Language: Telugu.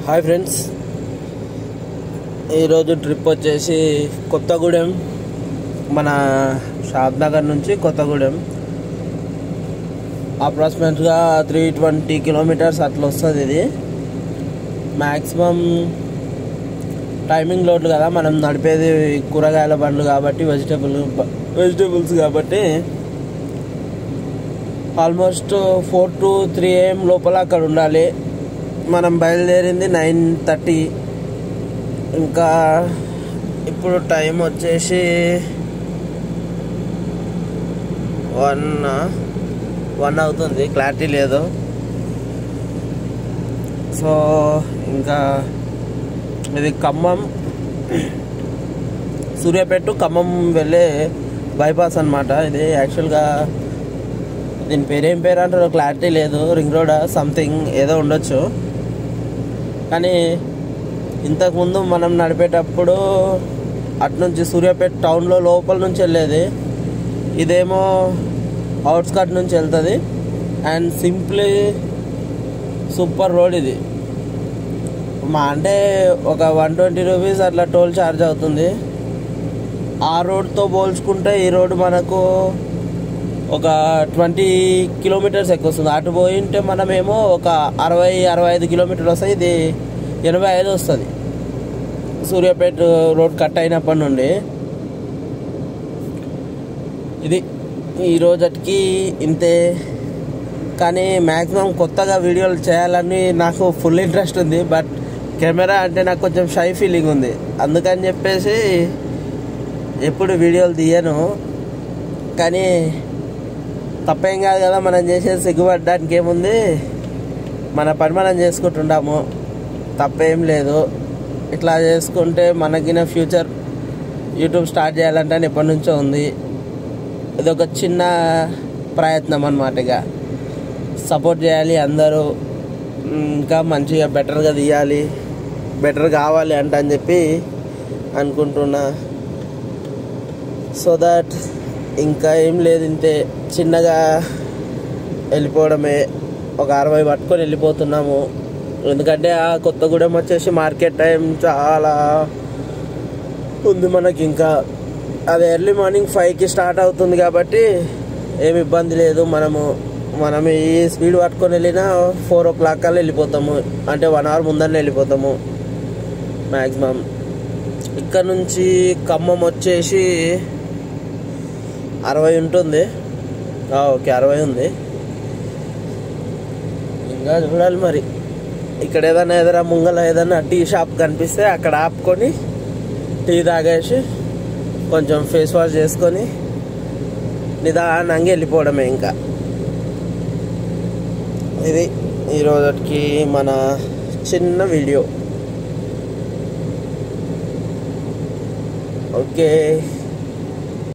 హాయ్ ఫ్రెండ్స్, ఈరోజు ట్రిప్ వచ్చేసి కొత్తగూడెం, మన షాద్ నగర్ నుంచి కొత్తగూడెం అప్రాక్సిమేట్గా 320 కిలోమీటర్స్ అట్లా వస్తుంది. ఇది మ్యాక్సిమం టైమింగ్ లోడ్లు కదా, మనం నడిపేది కూరగాయల బండ్లు కాబట్టి వెజిటేబుల్స్ కాబట్టి ఆల్మోస్ట్ 4 to 3 AM లోపల అక్కడ ఉండాలి. మనం బయలుదేరింది 9:30. ఇంకా ఇప్పుడు టైం వచ్చేసి 1 అవుతుంది, క్లారిటీ లేదు. సో ఇంకా ఇది ఖమ్మం, సూర్యాపేట ఖమ్మం వెళ్ళే బైపాస్ అన్నమాట. ఇది యాక్చువల్గా దీని పేరేం పేరు అంటారో క్లారిటీ లేదు, రింగ్ రోడ్ సంథింగ్ ఏదో ఉండొచ్చు. కానీ ఇంతకుముందు మనం నడిపేటప్పుడు అటు నుంచి సూర్యాపేట టౌన్లో లోపల నుంచి వెళ్ళేది, ఇదేమో అవుట్స్కట్ నుంచి వెళ్తుంది. అండ్ సింప్లీ సూపర్ రోడ్ ఇది. అంటే ఒక 120 రూపీస్ అట్లా టోల్ ఛార్జ్ అవుతుంది. ఆ రోడ్తో పోల్చుకుంటే ఈ రోడ్ మనకు ఒక 20 కిలోమీటర్స్ ఎక్కువ వస్తుంది. అటు పోయింటే మనమేమో ఒక 60-65 కిలోమీటర్లు వస్తాయి, ఇది 85 వస్తుంది. సూర్యాపేట రోడ్ కట్ అయినప్పటి నుండి ఇది ఈ రోజుకి ఇంతే. కానీ మ్యాక్సిమం కొత్తగా వీడియోలు చేయాలని నాకు ఫుల్ ఇంట్రెస్ట్ ఉంది, బట్ కెమెరా అంటే నాకు కొంచెం షై ఫీలింగ్ ఉంది. అందుకని చెప్పేసి ఎప్పుడు వీడియోలు తీయను. కానీ తప్పేం కాదు కదా, మనం చేసేది సిగ్గుపడడానికి ఏముంది, మన పని మనం చేసుకుంటుంటాము, తప్పేం లేదు. ఇట్లా చేసుకుంటే మనకిన ఫ్యూచర్ యూట్యూబ్ స్టార్ట్ చేయాలంటే ఎప్పటి నుంచో ఉంది. ఇది ఒక చిన్న ప్రయత్నం అన్నమాట. ఇక సపోర్ట్ చేయాలి అందరూ, ఇంకా మంచిగా బెటర్గా తీయాలి, బెటర్ కావాలి అని చెప్పి అనుకుంటున్నా. సో దట్ ఇంకా ఏం లేదు, ఇంతే చిన్నగా వెళ్ళిపోవడమే. ఒక 60 పట్టుకొని వెళ్ళిపోతున్నాము. ఎందుకంటే ఆ కొత్తగూడెం వచ్చేసి మార్కెట్ టైం చాలా ఉంది మనకి. ఇంకా అది ఎర్లీ మార్నింగ్ 5కి స్టార్ట్ అవుతుంది కాబట్టి ఏమి ఇబ్బంది లేదు. మనం ఈ స్పీడ్ పట్టుకొని వెళ్ళినా 4 o'clock కల్లా వెళ్ళిపోతాము, అంటే 1 hour ముందరనే వెళ్ళిపోతాము మ్యాక్సిమం. ఇక్కడ నుంచి ఖమ్మం వచ్చేసి 60 ఉంటుంది. ఓకే, 60 ఉంది. ఇంకా చూడాలి మరి. ఇక్కడ ఏదైనా ముంగల ఏదైనా టీ షాప్ కనిపిస్తే అక్కడ ఆపుకొని టీ తాగేసి కొంచెం ఫేస్ వాష్ చేసుకొని నిదానంగా వెళ్ళిపోవడమే. ఇంకా ఇది ఈరోజుకి మన చిన్న వీడియో. ఓకే.